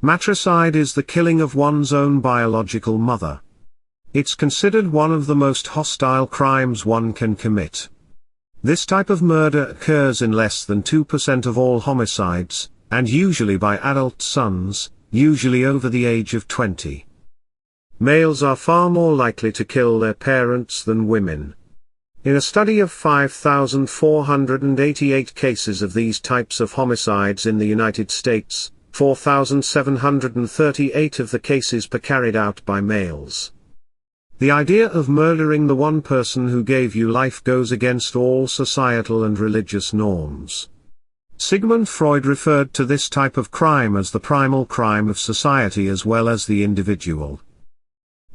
Matricide is the killing of one's own biological mother. It's considered one of the most hostile crimes one can commit. This type of murder occurs in less than 2% of all homicides, and usually by adult sons, usually over the age of 20. Males are far more likely to kill their parents than women. In a study of 5,488 cases of these types of homicides in the United States, 4,738 of the cases were carried out by males. The idea of murdering the one person who gave you life goes against all societal and religious norms. Sigmund Freud referred to this type of crime as the primal crime of society as well as the individual.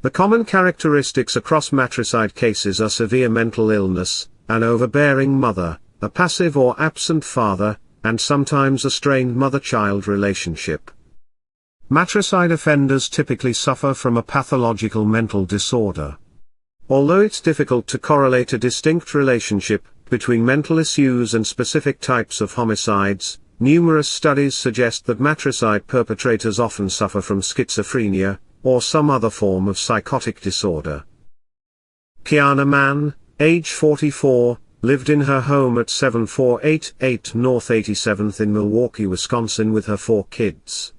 The common characteristics across matricide cases are severe mental illness, an overbearing mother, a passive or absent father, and sometimes a strained mother-child relationship. Matricide offenders typically suffer from a pathological mental disorder. Although it's difficult to correlate a distinct relationship between mental issues and specific types of homicides, numerous studies suggest that matricide perpetrators often suffer from schizophrenia, or some other form of psychotic disorder. Quiana Mann, age 44, lived in her home at 7488 North 87th in Milwaukee, Wisconsin with her 4 kids.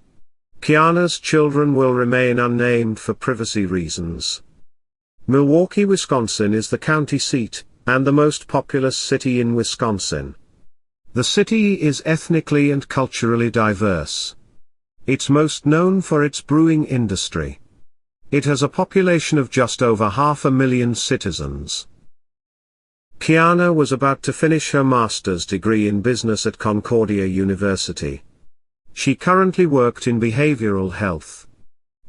Quiana's children will remain unnamed for privacy reasons. Milwaukee, Wisconsin is the county seat, and the most populous city in Wisconsin. The city is ethnically and culturally diverse. It's most known for its brewing industry. It has a population of just over 500,000 citizens. Quiana was about to finish her master's degree in business at Concordia University. She currently worked in behavioral health.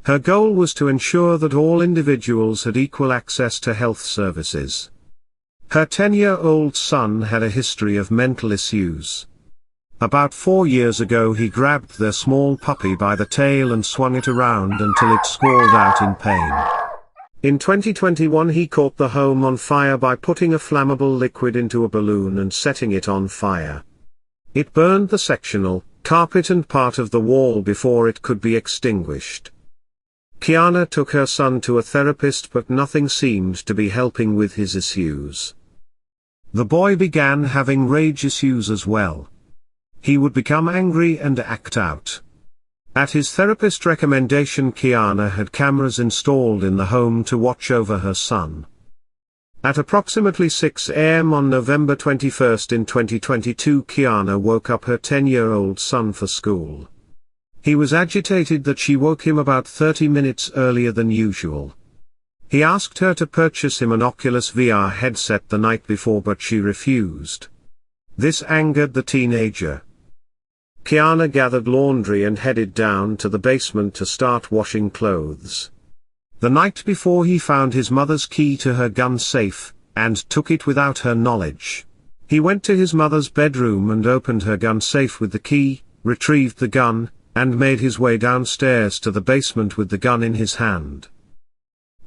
Her goal was to ensure that all individuals had equal access to health services. Her 10-year-old son had a history of mental issues. About 4 years ago he grabbed their small puppy by the tail and swung it around until it squalled out in pain. In 2021 he caught the home on fire by putting a flammable liquid into a balloon and setting it on fire. It burned the sectional, carpet and part of the wall before it could be extinguished. Quiana took her son to a therapist, but nothing seemed to be helping with his issues. The boy began having rage issues as well. He would become angry and act out. At his therapist's recommendation, Quiana had cameras installed in the home to watch over her son. At approximately 6 a.m. on November 21 in 2022, Quiana woke up her 10-year-old son for school. He was agitated that she woke him about 30 minutes earlier than usual. He asked her to purchase him an Oculus VR headset the night before, but she refused. This angered the teenager. Quiana gathered laundry and headed down to the basement to start washing clothes. The night before he found his mother's key to her gun safe, and took it without her knowledge. He went to his mother's bedroom and opened her gun safe with the key, retrieved the gun, and made his way downstairs to the basement with the gun in his hand.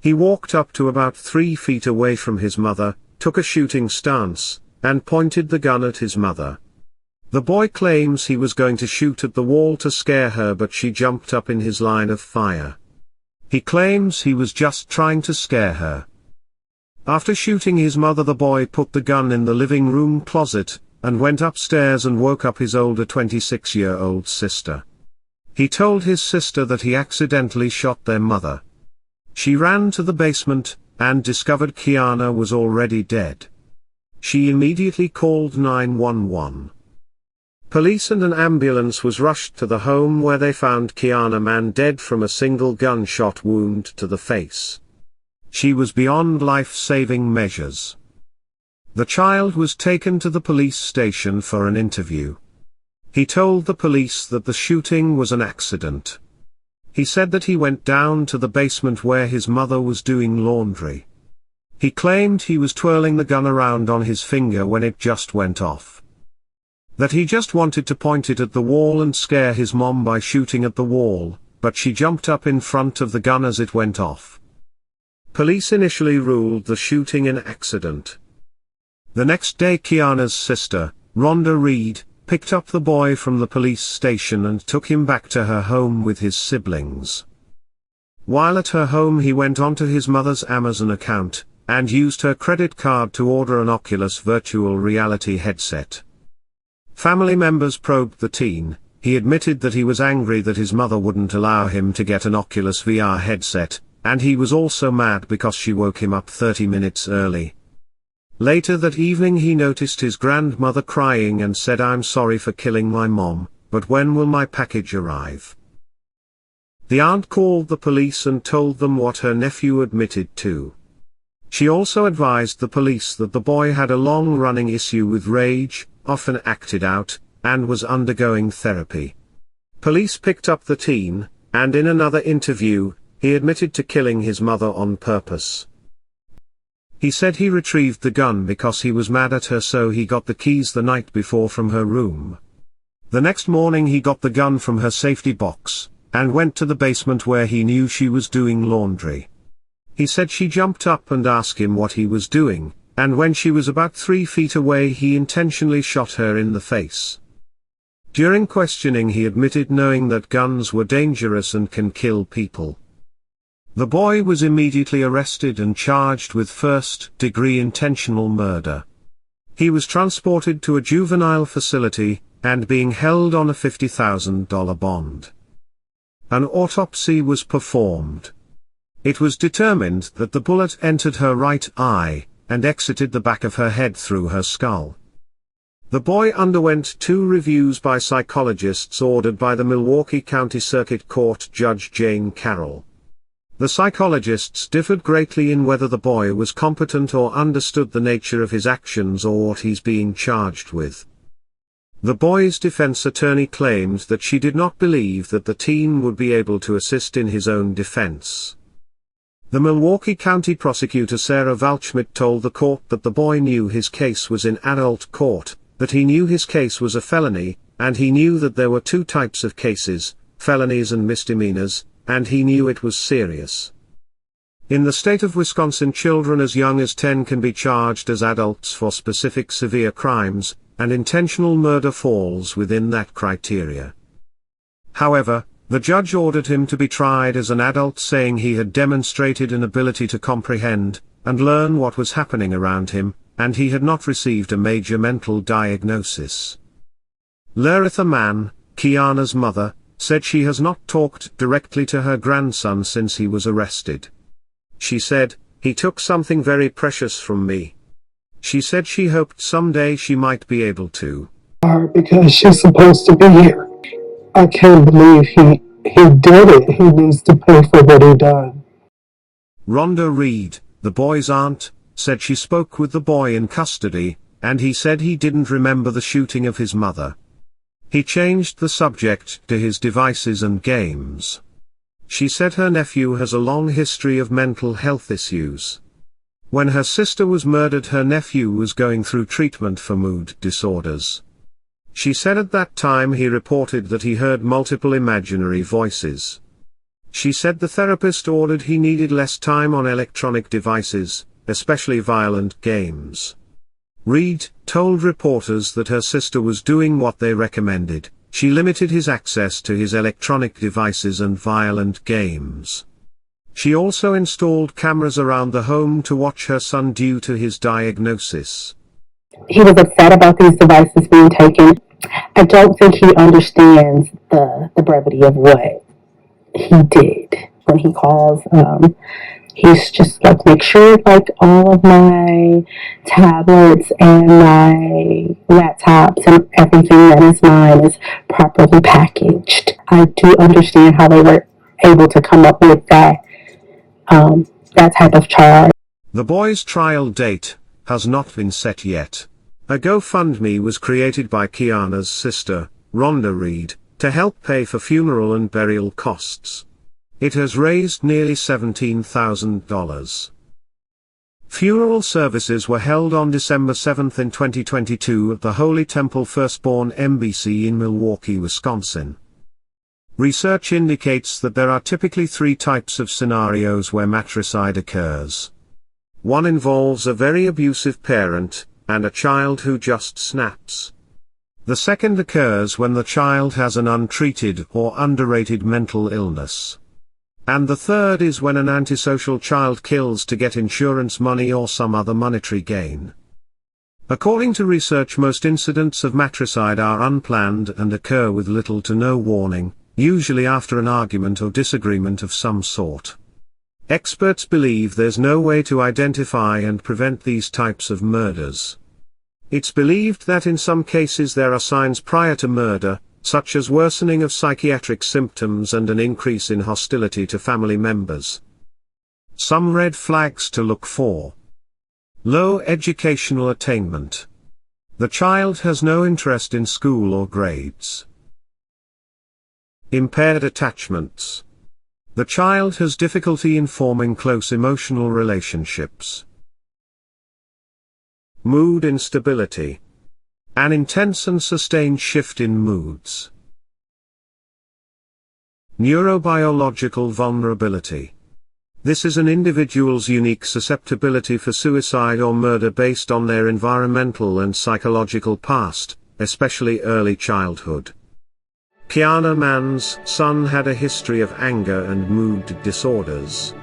He walked up to about 3 feet away from his mother, took a shooting stance, and pointed the gun at his mother. The boy claims he was going to shoot at the wall to scare her, but she jumped up in his line of fire. He claims he was just trying to scare her. After shooting his mother, the boy put the gun in the living room closet, and went upstairs and woke up his older 26-year-old sister. He told his sister that he accidentally shot their mother. She ran to the basement, and discovered Quiana was already dead. She immediately called 911. Police and an ambulance was rushed to the home, where they found Quiana Mann dead from a single gunshot wound to the face. She was beyond life-saving measures. The child was taken to the police station for an interview. He told the police that the shooting was an accident. He said that he went down to the basement where his mother was doing laundry. He claimed he was twirling the gun around on his finger when it just went off. That he just wanted to point it at the wall and scare his mom by shooting at the wall, but she jumped up in front of the gun as it went off. Police initially ruled the shooting an accident. The next day, Quiana's sister, Rhonda Reed, picked up the boy from the police station and took him back to her home with his siblings. While at her home he went onto his mother's Amazon account, and used her credit card to order an Oculus virtual reality headset. Family members probed the teen. He admitted that he was angry that his mother wouldn't allow him to get an Oculus VR headset, and he was also mad because she woke him up 30 minutes early. Later that evening he noticed his grandmother crying and said, "I'm sorry for killing my mom, but when will my package arrive?" The aunt called the police and told them what her nephew admitted to. She also advised the police that the boy had a long-running issue with rage, often acted out, and was undergoing therapy. Police picked up the teen, and in another interview, he admitted to killing his mother on purpose. He said he retrieved the gun because he was mad at her, so he got the keys the night before from her room. The next morning he got the gun from her safety box, and went to the basement where he knew she was doing laundry. He said she jumped up and asked him what he was doing, and when she was about 3 feet away he intentionally shot her in the face. During questioning he admitted knowing that guns were dangerous and can kill people. The boy was immediately arrested and charged with first-degree intentional murder. He was transported to a juvenile facility, and being held on a $50,000 bond. An autopsy was performed. It was determined that the bullet entered her right eye, and exited the back of her head through her skull. The boy underwent 2 reviews by psychologists ordered by the Milwaukee County Circuit Court Judge Jane Carroll. The psychologists differed greatly in whether the boy was competent or understood the nature of his actions or what he's being charged with. The boy's defense attorney claimed that she did not believe that the teen would be able to assist in his own defense. The Milwaukee County prosecutor Sarah Valchmit told the court that the boy knew his case was in adult court, that he knew his case was a felony, and he knew that there were 2 types of cases, felonies and misdemeanors, and he knew it was serious. In the state of Wisconsin, children as young as 10 can be charged as adults for specific severe crimes, and intentional murder falls within that criteria. However, the judge ordered him to be tried as an adult, saying he had demonstrated an ability to comprehend and learn what was happening around him, and he had not received a major mental diagnosis. Quiana Mann, Quiana's mother, said she has not talked directly to her grandson since he was arrested. She said, "He took something very precious from me." She said she hoped someday she might be able to. Because she's supposed to be here. I can't believe he did it. He needs to pay for what he done. Rhonda Reed, the boy's aunt, said she spoke with the boy in custody, and he said he didn't remember the shooting of his mother. He changed the subject to his devices and games. She said her nephew has a long history of mental health issues. When her sister was murdered, her nephew was going through treatment for mood disorders. She said at that time he reported that he heard multiple imaginary voices. She said the therapist ordered he needed less time on electronic devices, especially violent games. Reed told reporters that her sister was doing what they recommended. She limited his access to his electronic devices and violent games. She also installed cameras around the home to watch her son due to his diagnosis. He was upset about these devices being taken. I don't think he understands the brevity of what he did. When he calls, he's just like, make sure like all of my tablets and my laptops and everything that is mine is properly packaged. I do understand how they were able to come up with that type of charge. The boy's trial date has not been set yet. A GoFundMe was created by Quiana's sister, Rhonda Reed, to help pay for funeral and burial costs. It has raised nearly $17,000. Funeral services were held on December 7 in 2022 at the Holy Temple Firstborn MBC in Milwaukee, Wisconsin. Research indicates that there are typically 3 types of scenarios where matricide occurs. One involves a very abusive parent, and a child who just snaps. The second occurs when the child has an untreated or underrated mental illness. And the third is when an antisocial child kills to get insurance money or some other monetary gain. According to research, most incidents of matricide are unplanned and occur with little to no warning, usually after an argument or disagreement of some sort. Experts believe there's no way to identify and prevent these types of murders. It's believed that in some cases there are signs prior to murder, such as worsening of psychiatric symptoms and an increase in hostility to family members. Some red flags to look for. Low educational attainment. The child has no interest in school or grades. Impaired attachments. The child has difficulty in forming close emotional relationships. Mood instability. An intense and sustained shift in moods. Neurobiological vulnerability. This is an individual's unique susceptibility for suicide or murder based on their environmental and psychological past, especially early childhood. Quiana Mann's son had a history of anger and mood disorders.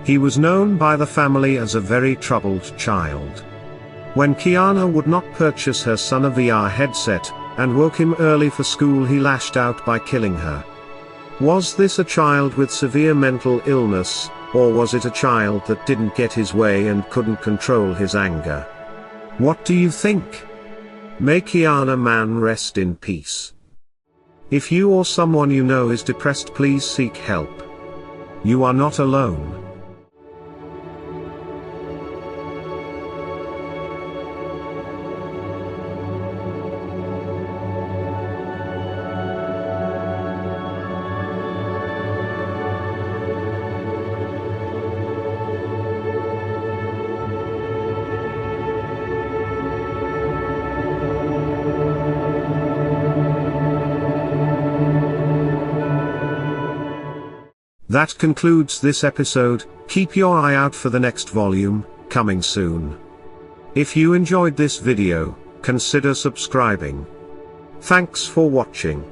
He was known by the family as a very troubled child. When Quiana would not purchase her son a VR headset, and woke him early for school, he lashed out by killing her. Was this a child with severe mental illness, or was it a child that didn't get his way and couldn't control his anger? What do you think? May Quiana Mann rest in peace. If you or someone you know is depressed, please seek help. You are not alone. That concludes this episode. Keep your eye out for the next volume, coming soon. If you enjoyed this video, consider subscribing. Thanks for watching.